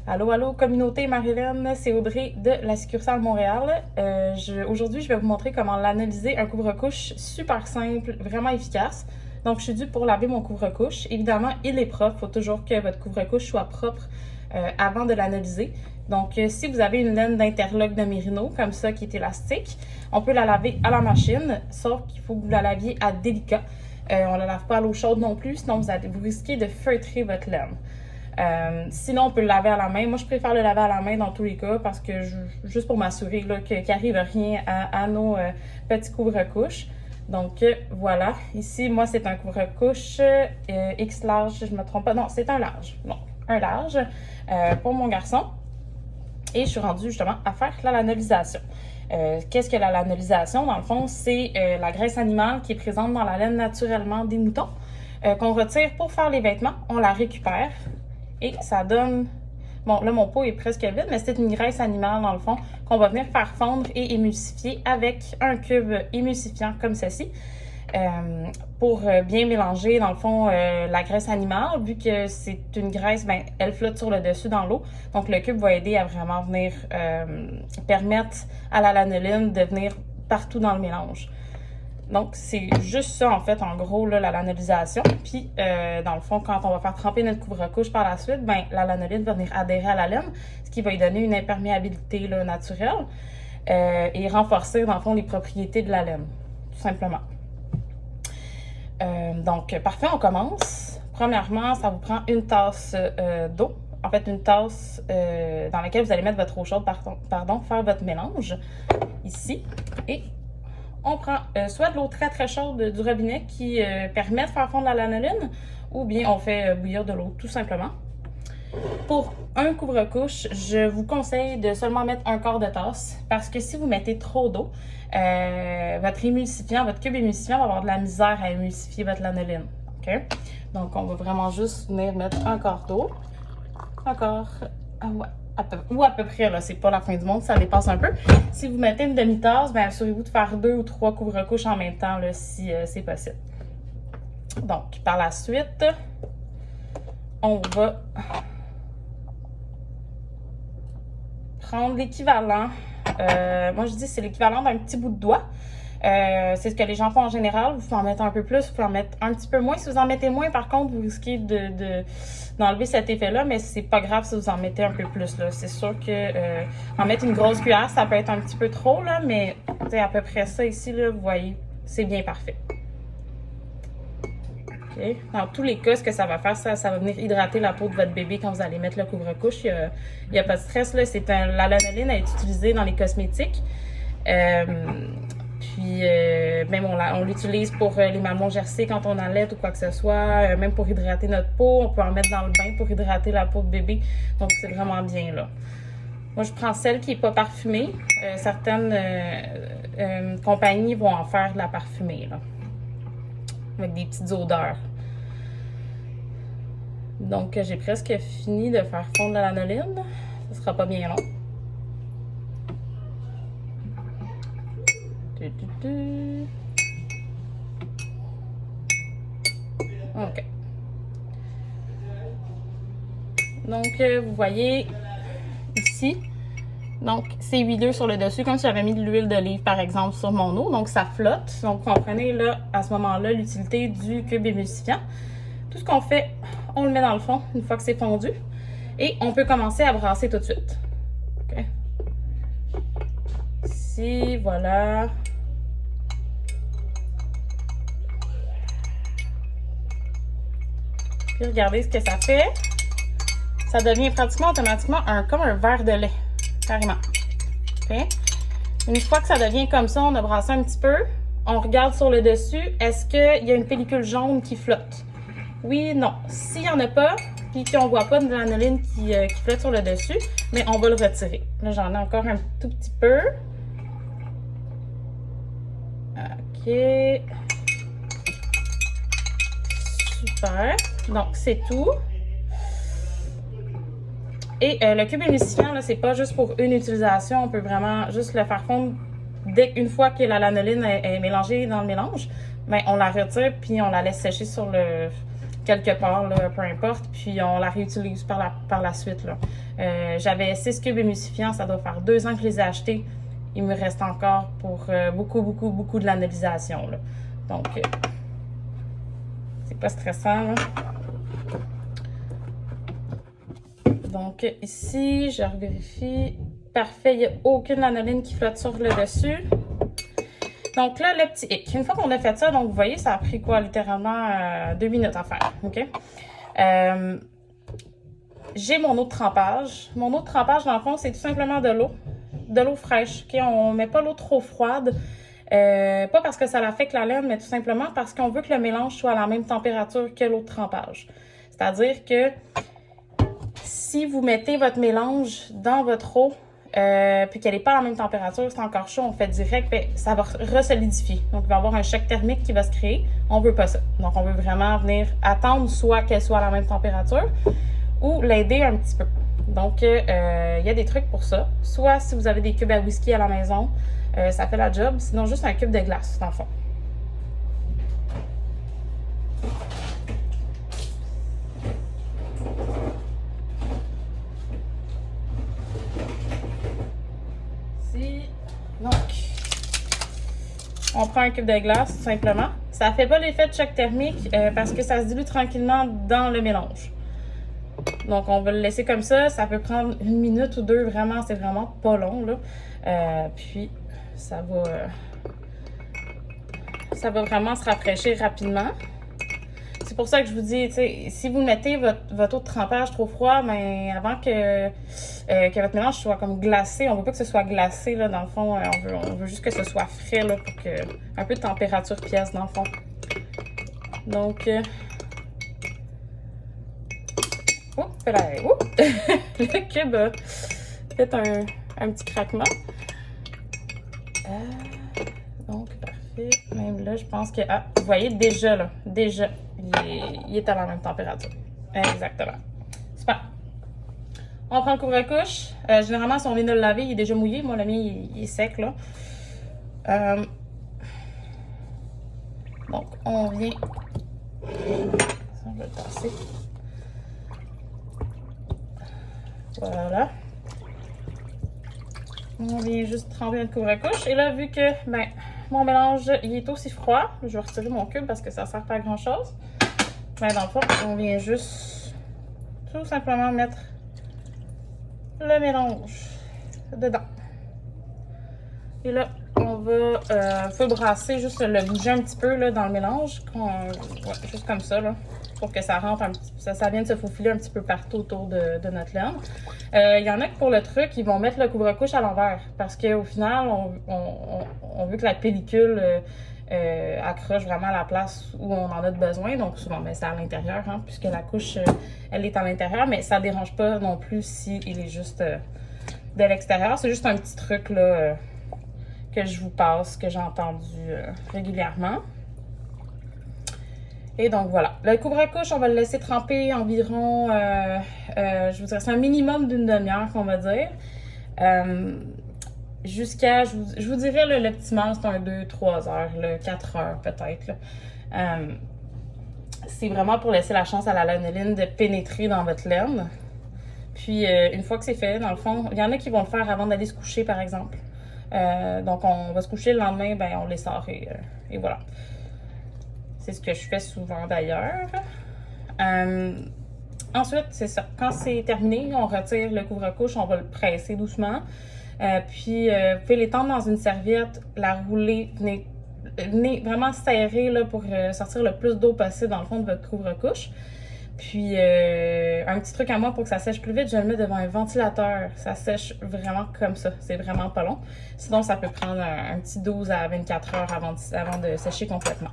Allô, allô, communauté Marilyn, c'est Audrey de la succursale Montréal. Aujourd'hui, je vais vous montrer comment l'analyser un couvre-couche super simple, vraiment efficace. Donc, je suis due pour laver mon couvre-couche. Évidemment, il est propre. Il faut toujours que votre couvre-couche soit propre avant de l'analyser. Donc, si vous avez une laine d'interlock de Mérino, comme ça, qui est élastique, on peut la laver à la machine, sauf qu'il faut que vous la laviez à délicat. On ne la lave pas à l'eau chaude non plus, sinon vous risquez de feutrer votre laine. Sinon, on peut le laver à la main. Moi, je préfère le laver à la main dans tous les cas parce que juste pour m'assurer qu'il n'arrive rien à nos petits couvre-couches. Donc, voilà. Ici, moi, c'est un couvre-couche X large, je ne me trompe pas. Non, c'est un large. Non, un large pour mon garçon. Et je suis rendue justement à faire la lanulisation. Qu'est-ce que la lanulisation? Dans le fond, c'est la graisse animale qui est présente dans la laine naturellement des moutons qu'on retire pour faire les vêtements. On la récupère. Et ça donne... Bon, là, mon pot est presque vide, mais c'est une graisse animale, dans le fond, qu'on va venir faire fondre et émulsifier avec un cube émulsifiant comme ceci pour bien mélanger, dans le fond, la graisse animale. Vu que c'est une graisse, ben, elle flotte sur le dessus dans l'eau. Donc, le cube va aider à vraiment venir permettre à la lanoline de venir partout dans le mélange. Donc, c'est juste ça, en fait, en gros, là, la lanolisation. Puis, dans le fond, quand on va faire tremper notre couvre-couche par la suite, ben, la lanoline va venir adhérer à la laine, ce qui va lui donner une imperméabilité là, naturelle et renforcer, dans le fond, les propriétés de la laine, tout simplement. Donc, parfait, on commence. Premièrement, ça vous prend une tasse d'eau. En fait, une tasse dans laquelle vous allez mettre votre eau chaude, faire votre mélange, ici. Et on prend soit de l'eau très très chaude du robinet qui permet de faire fondre la lanoline, ou bien on fait bouillir de l'eau tout simplement. Pour un couvre-couche, je vous conseille de seulement mettre un quart de tasse parce que si vous mettez trop d'eau, votre émulsifiant, votre cube émulsifiant va avoir de la misère à émulsifier votre lanoline. Okay? Donc, on va vraiment juste venir mettre un quart d'eau. Un quart, ouais. Ou à peu près, là, c'est pas la fin du monde, ça dépasse un peu. Si vous mettez une demi-tasse, bien, assurez-vous de faire 2 ou 3 couvre-couches en même temps, là, si c'est possible. Donc, par la suite, on va prendre l'équivalent. Moi, je dis c'est l'équivalent d'un petit bout de doigt. C'est ce que les gens font en général. Vous pouvez en mettre un peu plus, vous pouvez en mettre un petit peu moins. Si vous en mettez moins, par contre, vous risquez d'enlever cet effet-là, mais c'est pas grave si vous en mettez un peu plus. C'est sûr que en mettre une grosse cuillère, ça peut être un petit peu trop, là, mais à peu près ça ici, là, vous voyez, c'est bien parfait. Okay. Dans tous les cas, ce que ça va faire, ça va venir hydrater la peau de votre bébé quand vous allez mettre le couvre-couche. Il n'y a pas de stress, là. La lanoline est utilisée dans les cosmétiques. Puis, même on l'utilise pour les mamelons gercés quand on allait ou quoi que ce soit. Même pour hydrater notre peau. On peut en mettre dans le bain pour hydrater la peau de bébé. Donc, c'est vraiment bien, là. Moi, je prends celle qui n'est pas parfumée. Certaines compagnies vont en faire de la parfumée, là, avec des petites odeurs. Donc, j'ai presque fini de faire fondre la lanoline. Ce sera pas bien long. OK. Donc, vous voyez ici, donc c'est huileux sur le dessus, comme si j'avais mis de l'huile d'olive, par exemple, sur mon eau. Donc, ça flotte. Donc, comprenez, là, à ce moment-là, l'utilité du cube émulsifiant. Tout ce qu'on fait, on le met dans le fond une fois que c'est fondu. Et on peut commencer à brasser tout de suite. OK. Ici, voilà. Puis regardez ce que ça fait. Ça devient pratiquement automatiquement comme un verre de lait, carrément. Okay. Une fois que ça devient comme ça, on a brassé un petit peu. On regarde sur le dessus. Est-ce qu'il y a une pellicule jaune qui flotte? Oui, non. S'il n'y en a pas, puis qu'on ne voit pas de lanoline qui flotte sur le dessus, mais on va le retirer. Là, j'en ai encore un tout petit peu. OK. Super. Donc, c'est tout. Et le cube émulsifiant, là, c'est pas juste pour une utilisation. On peut vraiment juste le faire fondre une fois que la lanoline est mélangée dans le mélange. Ben, on la retire puis on la laisse sécher sur le quelque part, là, peu importe, puis on la réutilise par la suite. Là. J'avais 6 cubes émulsifiants, ça doit faire 2 ans que je les ai achetés. Il me reste encore pour beaucoup de l'analysation. Donc, c'est pas stressant. Là. Donc, ici, je revérifie. Parfait, il n'y a aucune lanoline qui flotte sur le dessus. Donc là, le petit hic. Une fois qu'on a fait ça, donc vous voyez, ça a pris quoi, littéralement 2 minutes à faire. OK? J'ai mon eau de trempage. Mon eau de trempage, dans le fond, c'est tout simplement de l'eau fraîche. OK? On ne met pas l'eau trop froide. Pas parce que ça affecte la laine, mais tout simplement parce qu'on veut que le mélange soit à la même température que l'eau de trempage. C'est-à-dire que si vous mettez votre mélange dans votre eau, puis qu'elle n'est pas à la même température, c'est encore chaud, on fait direct, bien, ça va resolidifier. Donc, il va y avoir un choc thermique qui va se créer. On ne veut pas ça. Donc, on veut vraiment venir attendre soit qu'elle soit à la même température ou l'aider un petit peu. Donc, il y a des trucs pour ça. Soit si vous avez des cubes à whisky à la maison, ça fait la job. Sinon, juste un cube de glace, dans le fond. Donc, on prend un cube de glace, tout simplement. Ça ne fait pas l'effet de choc thermique parce que ça se dilue tranquillement dans le mélange. Donc, on va le laisser comme ça. Ça peut prendre 1 minute ou 2, vraiment, c'est vraiment pas long, là. Puis, ça va vraiment se rafraîchir rapidement. C'est pour ça que je vous dis, si vous mettez votre eau de trempage trop froid, mais avant que votre mélange soit comme glacé, on veut pas que ce soit glacé, là, dans le fond, on veut juste que ce soit frais, là, pour que, un peu de température pièce, dans le fond. Donc, le cube a fait un petit craquement. Donc, parfait. Même là, je pense que, vous voyez, déjà, il est à la même température. Exactement. Super. On prend le couvre-couche. Généralement, si on vient de le laver, il est déjà mouillé. Moi, le mien, il est sec, là. Donc, on vient... On va le tasser. Voilà. On vient juste tremper notre couvre-couche. Et là, vu que mon mélange il est aussi froid, je vais retirer mon cube parce que ça ne sert pas à grand-chose. Mais dans le fond, on vient juste tout simplement mettre le mélange dedans. Et là, on va faut brasser, juste le bouger un petit peu là, dans le mélange. Juste comme ça, là, pour que ça rentre ça vienne se faufiler un petit peu partout autour de notre laine. Il y en a que pour le truc, ils vont mettre le couvre-couche à l'envers parce qu'au final, on veut que la pellicule accroche vraiment à la place où on en a besoin. Donc souvent, c'est à l'intérieur, hein, puisque la couche, elle est à l'intérieur, mais ça ne dérange pas non plus s'il est juste de l'extérieur. C'est juste un petit truc là, que je vous passe, que j'ai entendu régulièrement. Et donc voilà, le couvre-couche, on va le laisser tremper environ, je vous dirais, c'est un minimum d'une demi-heure qu'on va dire. Jusqu'à, je vous dirais, le petit mal, c'est un 2-3 heures, 4 heures peut-être. C'est vraiment pour laisser la chance à la lanoline de pénétrer dans votre laine. Puis une fois que c'est fait, dans le fond, il y en a qui vont le faire avant d'aller se coucher, par exemple. Donc on va se coucher le lendemain, on les sort et voilà. C'est ce que je fais souvent d'ailleurs. Ensuite, c'est ça. Quand c'est terminé, on retire le couvre-couche, on va le presser doucement. Puis, vous pouvez l'étendre dans une serviette, la rouler, venez vraiment serrer là, pour sortir le plus d'eau possible dans le fond de votre couvre-couche. Puis, un petit truc à moi pour que ça sèche plus vite, je le mets devant un ventilateur. Ça sèche vraiment comme ça. C'est vraiment pas long. Sinon, ça peut prendre un petit 12 à 24 heures avant de sécher complètement.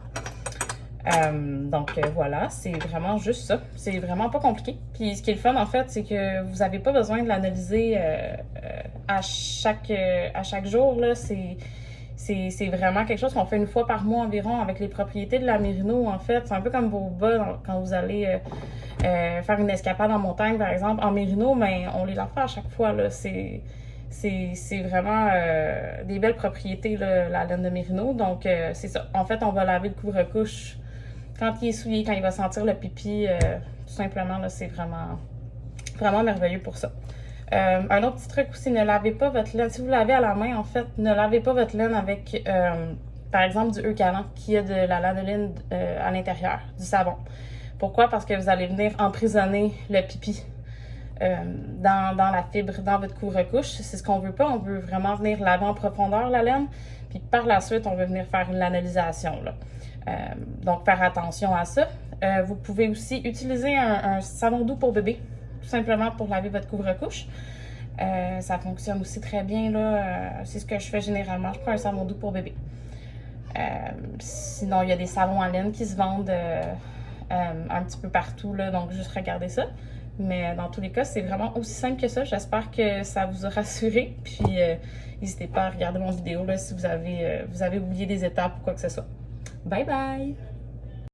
Donc voilà, c'est vraiment juste ça. C'est vraiment pas compliqué. Puis ce qui est le fun en fait, c'est que vous n'avez pas besoin de l'analyser à chaque jour. Là. C'est vraiment quelque chose qu'on fait une fois par mois environ avec les propriétés de la Merino en fait. C'est un peu comme vos bas quand vous allez faire une escapade en montagne par exemple. En Merino, mais on les lave pas à chaque fois. Là. C'est vraiment des belles propriétés, là, la laine de Merino. Donc c'est ça. En fait, on va laver le couvre-couche quand il est souillé, quand il va sentir le pipi, tout simplement, là, c'est vraiment, vraiment merveilleux pour ça. Un autre petit truc aussi, ne lavez pas votre laine. Si vous lavez à la main, en fait, ne lavez pas votre laine avec, par exemple, du Eucalan qui a de la lanolin à l'intérieur, du savon. Pourquoi? Parce que vous allez venir emprisonner le pipi dans la fibre, dans votre couvre-couche. C'est ce qu'on veut pas. On veut vraiment venir laver en profondeur la laine. Puis par la suite, on veut venir faire une lanelisation, là. Donc, faire attention à ça. Vous pouvez aussi utiliser un savon doux pour bébé, tout simplement pour laver votre couvre-couche. Ça fonctionne aussi très bien, là. C'est ce que je fais généralement. Je prends un savon doux pour bébé. Sinon, il y a des savons à laine qui se vendent un petit peu partout, là, donc juste regardez ça. Mais dans tous les cas, c'est vraiment aussi simple que ça. J'espère que ça vous a rassuré. Puis, n'hésitez pas à regarder mon vidéo là, si vous avez oublié des étapes ou quoi que ce soit. Bye bye!